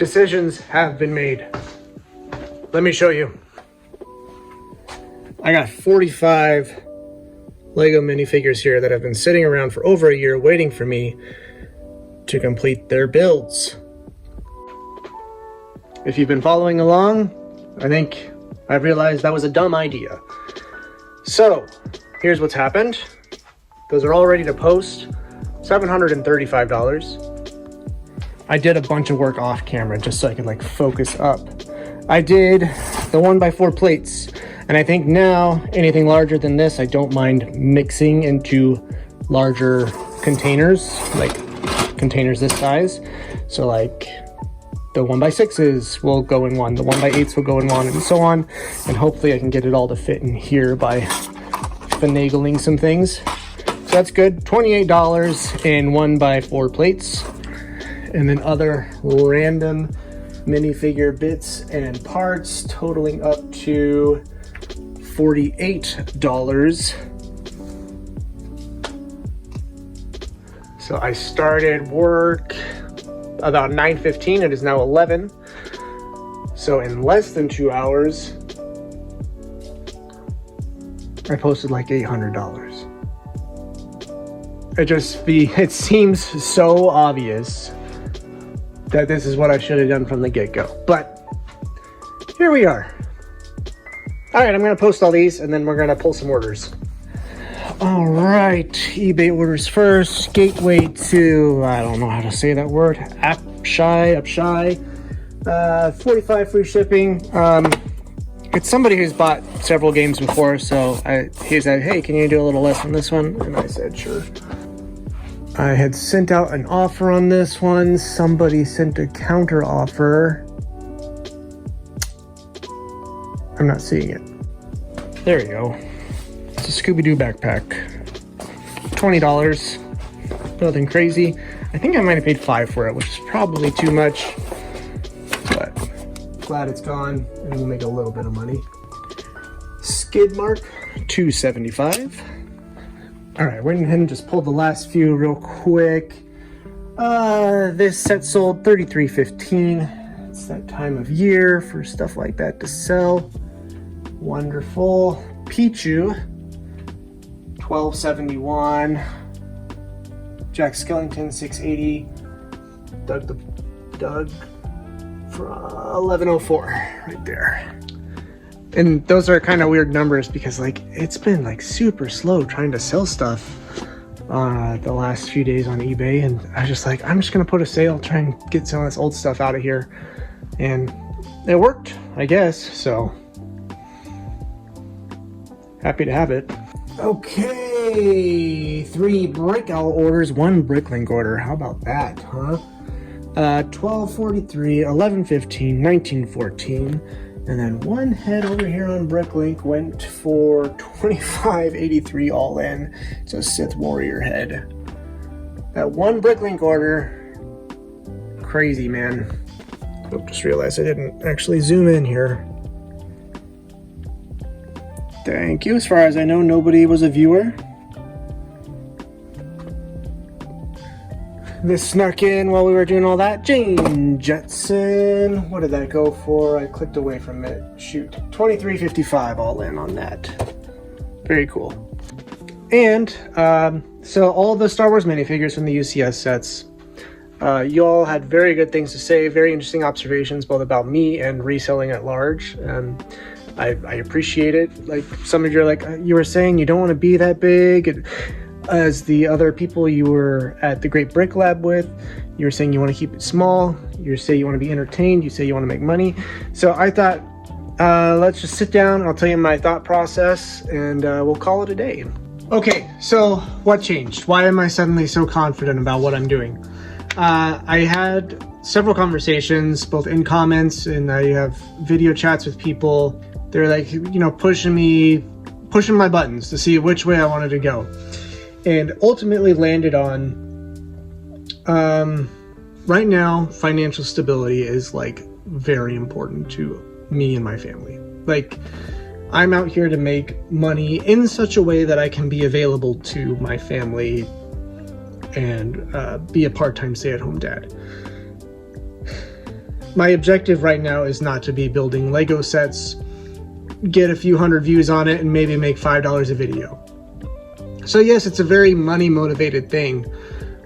decisions have been made. Let me show you. I got 45 Lego minifigures here that have been sitting around for over a year waiting for me to complete their builds. If you've been following along, I think I've realized that was a dumb idea. So, here's what's happened. Those are all ready to post. $735. I did a bunch of work off camera just so I could like focus up. I did the 1x4 plates. And I think now anything larger than this, I don't mind mixing into larger containers, like containers this size. So like the 1x6s will go in one, the 1x8s will go in one, and so on. And hopefully I can get it all to fit in here by finagling some things. So that's good. $28 in 1x4 plates. And then other random minifigure bits and parts totaling up to $48. So I started work about 9:15. It is now 11. So in less than 2 hours, I posted like $800. It seems so obvious that this is what I should have done from the get-go, but here we are. All right, I'm gonna post all these and then we're gonna pull some orders. All right, eBay orders first. Gateway to, I don't know how to say that word, Upshy, 45 free shipping. It's somebody who's bought several games before, so he said, hey, can you do a little less on this one? And I said, sure. I had sent out an offer on this one. Somebody sent a counter offer. I'm not seeing it. There you go. It's a Scooby-Doo backpack. $20. Nothing crazy. I think I might have paid $5 for it, which is probably too much. But glad it's gone, and we'll make a little bit of money. Skid mark, $2.75. All right, went ahead and just pulled the last few real quick. This set sold $33.15. It's that time of year for stuff like that to sell. Wonderful. Pichu, $12.71. Jack Skellington, $6.80. Doug for $11.04 right there. And those are kind of weird numbers because like it's been like super slow trying to sell stuff the last few days on eBay, and I was just like, I'm just gonna put a sale, try and get some of this old stuff out of here, and it worked, I guess. So happy to have it. Okay, 3 breakout orders, 1 Bricklink order. How about that, huh? 12.43, 11.15, 19.14. And then 1 head over here on Bricklink went for $25.83 all in. It's a Sith Warrior head. That 1 Bricklink order, crazy, man. Oh, just realized I didn't actually zoom in here. Thank you. As far as I know, nobody was a viewer. This snuck in while we were doing all that. Jane Jetson. What did that go for? I clicked away from it. Shoot. $23.55 all in on that. Very cool. And so all the Star Wars minifigures from the UCS sets. You all had very good things to say. Very interesting observations both about me and reselling at large. I appreciate it. Like some of you are like, you were saying you don't want to be that big. As the other people you were at the Great Brick Lab with, you were saying you want to keep it small. You say you want to be entertained. You say you want to make money. So I thought, let's just sit down. I'll tell you my thought process and we'll call it a day. Okay, so what changed? Why am I suddenly so confident about what I'm doing? I had several conversations, both in comments and I have video chats with people. They're like, you know, pushing my buttons to see which way I wanted to go. And ultimately landed on, right now, financial stability is like very important to me and my family. Like, I'm out here to make money in such a way that I can be available to my family and be a part-time stay-at-home dad. my objective right now is not to be building Lego sets, get a few hundred views on it, and maybe make $5 a video. So yes, it's a very money motivated thing,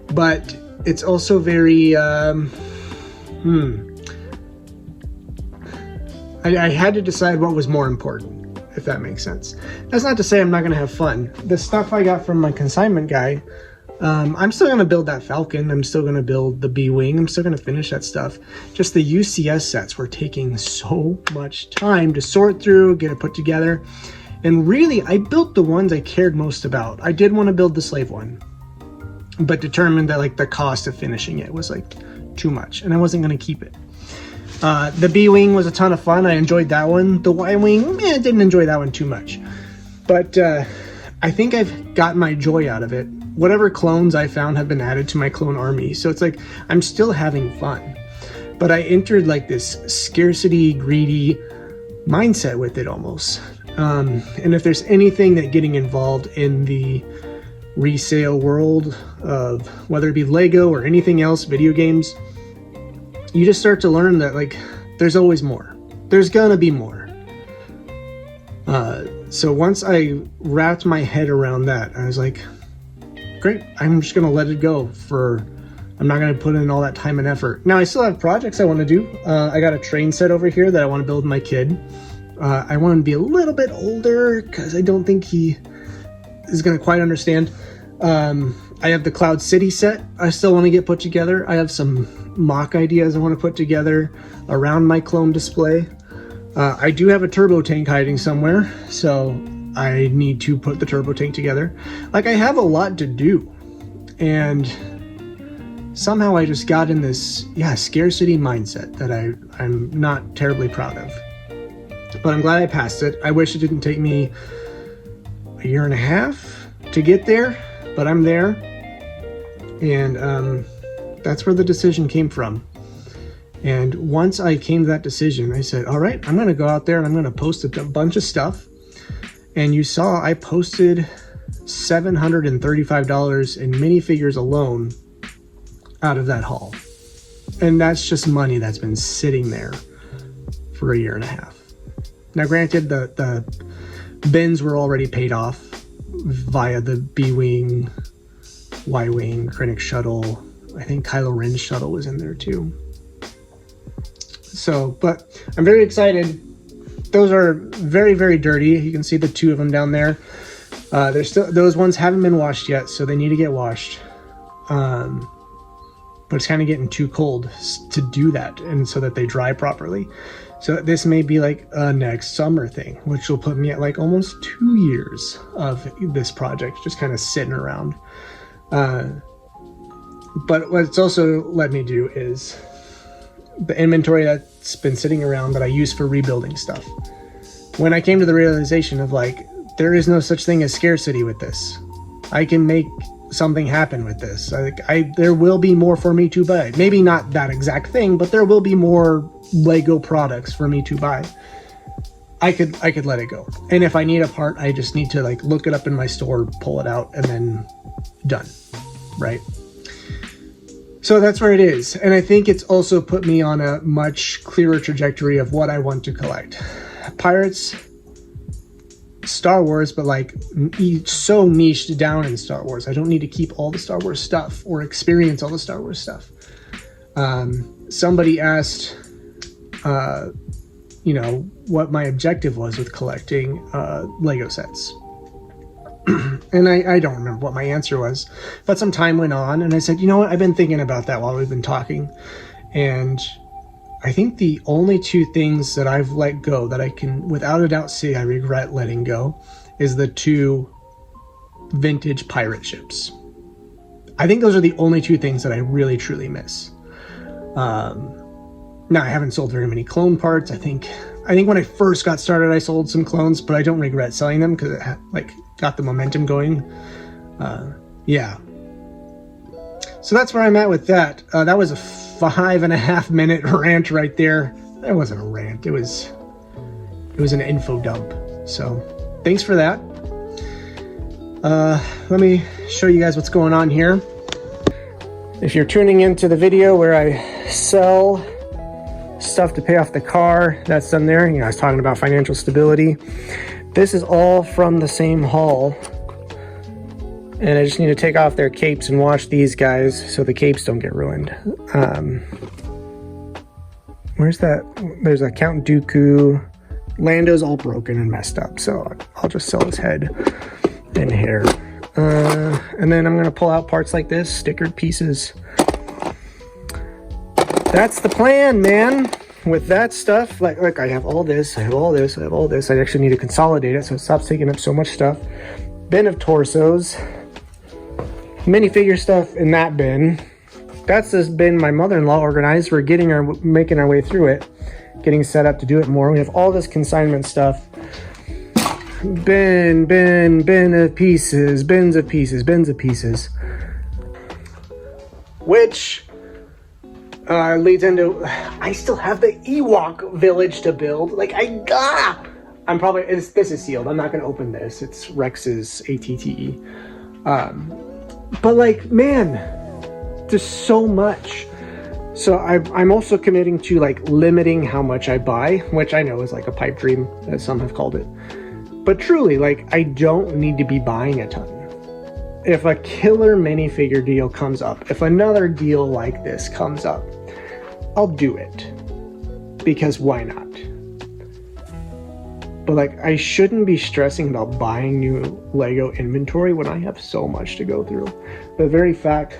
but it's also very, I had to decide what was more important, if that makes sense. That's not to say I'm not gonna have fun. The stuff I got from my consignment guy, I'm still gonna build that Falcon. I'm still gonna build the B-Wing. I'm still gonna finish that stuff. Just the UCS sets were taking so much time to sort through, get it put together. And really, I built the ones I cared most about. I did want to build the slave one, but determined that like the cost of finishing it was like too much, and I wasn't gonna keep it. The B-Wing was a ton of fun. I enjoyed that one. The Y-Wing, I didn't enjoy that one too much. But I think I've got my joy out of it. Whatever clones I found have been added to my clone army. So it's like, I'm still having fun. But I entered like this scarcity, greedy mindset with it almost. And if there's anything that getting involved in the resale world of whether it be Lego or anything else, video games, you just start to learn that like there's always more. There's gonna be more. So once I wrapped my head around that, I was like, great, I'm just gonna let it go I'm not gonna put in all that time and effort. Now I still have projects I wanna do. I got a train set over here that I wanna build with my kid. I want him to be a little bit older because I don't think he is gonna quite understand. I have the Cloud City set I still want to get put together. I have some mock ideas I want to put together around my clone display. I do have a turbo tank hiding somewhere, so I need to put the turbo tank together. Like, I have a lot to do, and somehow I just got in this scarcity mindset that I'm not terribly proud of. But I'm glad I passed it. I wish it didn't take me a year and a half to get there, but I'm there, and that's where the decision came from. And once I came to that decision, I said, all right, I'm going to go out there and I'm going to post a bunch of stuff. And you saw I posted $735 in minifigures alone out of that haul. And that's just money that's been sitting there for a year and a half. Now, granted, the bins were already paid off via the B-Wing, Y-Wing, Krennic shuttle. I think Kylo Ren's shuttle was in there too. So, but I'm very excited. Those are very, very dirty. You can see the two of them down there. They're still, those ones haven't been washed yet, so they need to get washed. But it's kind of getting too cold to do that, and so that they dry properly. So this may be like a next summer thing, which will put me at like almost 2 years of this project just kind of sitting around. But what it's also let me do is the inventory that's been sitting around that I use for rebuilding stuff. When I came to the realization of like, there is no such thing as scarcity with this. I can make something happen with this. There will be more for me to buy. Maybe not that exact thing, but there will be more Lego products for me to buy. I could let it go. And if I need a part, I just need to like look it up in my store, pull it out, and then done, right? So that's where it is. And I think it's also put me on a much clearer trajectory of what I want to collect. Pirates, Star Wars, but like so niched down in Star Wars. I don't need to keep all the Star Wars stuff or experience all the Star Wars stuff. Somebody asked, what my objective was with collecting Lego sets. And I don't remember what my answer was, but some time went on and I said, you know what, I've been thinking about that while we've been talking. And I think the only two things that I've let go that I can without a doubt say I regret letting go is the two vintage pirate ships. I think those are the only two things that I really truly miss. Now, I haven't sold very many clone parts. I think when I first got started, I sold some clones, but I don't regret selling them because it got the momentum going. Yeah. So that's where I'm at with that. That was a 5.5 minute rant right there. That wasn't a rant. It was an info dump. So thanks for that. Let me show you guys what's going on here. If you're tuning into the video where I sell stuff to pay off the car. That's done there. You know, I was talking about financial stability. This is all from the same haul. And I just need to take off their capes and wash these guys so the capes don't get ruined. Where's that? There's a Count Dooku. Lando's all broken and messed up, so I'll just sell his head and hair. And then I'm gonna pull out parts like this, stickered pieces. That's the plan, man. With that stuff, like I have all this, I have all this, I have all this. I actually need to consolidate it so it stops taking up so much stuff. Bin of torsos. Minifigure stuff in that bin. That's this bin my mother-in-law organized. We're making our way through it, getting set up to do it more. We have all this consignment stuff. Bin of pieces, bins of pieces, bins of pieces. Which leads into, I still have the Ewok village to build. Like, I'm probably, this is sealed. I'm not going to open this. It's Rex's ATTE. But like, man, there's so much. So I'm also committing to like limiting how much I buy, which I know is like a pipe dream, as some have called it. But truly, like, I don't need to be buying a ton. If a killer minifigure deal comes up, if another deal like this comes up, I'll do it. Because why not? But like, I shouldn't be stressing about buying new Lego inventory when I have so much to go through. The very fact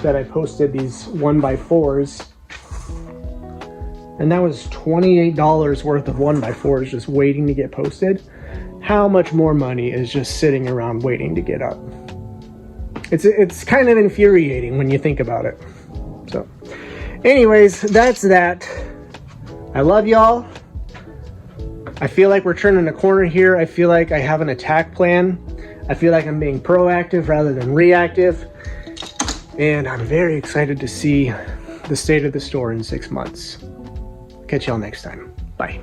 that I posted these 1x4s, and that was $28 worth of 1x4s just waiting to get posted. How much more money is just sitting around waiting to get up? It's kind of infuriating when you think about it. So anyways, that's that. I love y'all. I feel like we're turning a corner here. I feel like I have an attack plan. I feel like I'm being proactive rather than reactive. And I'm very excited to see the state of the store in 6 months. Catch y'all next time. Bye.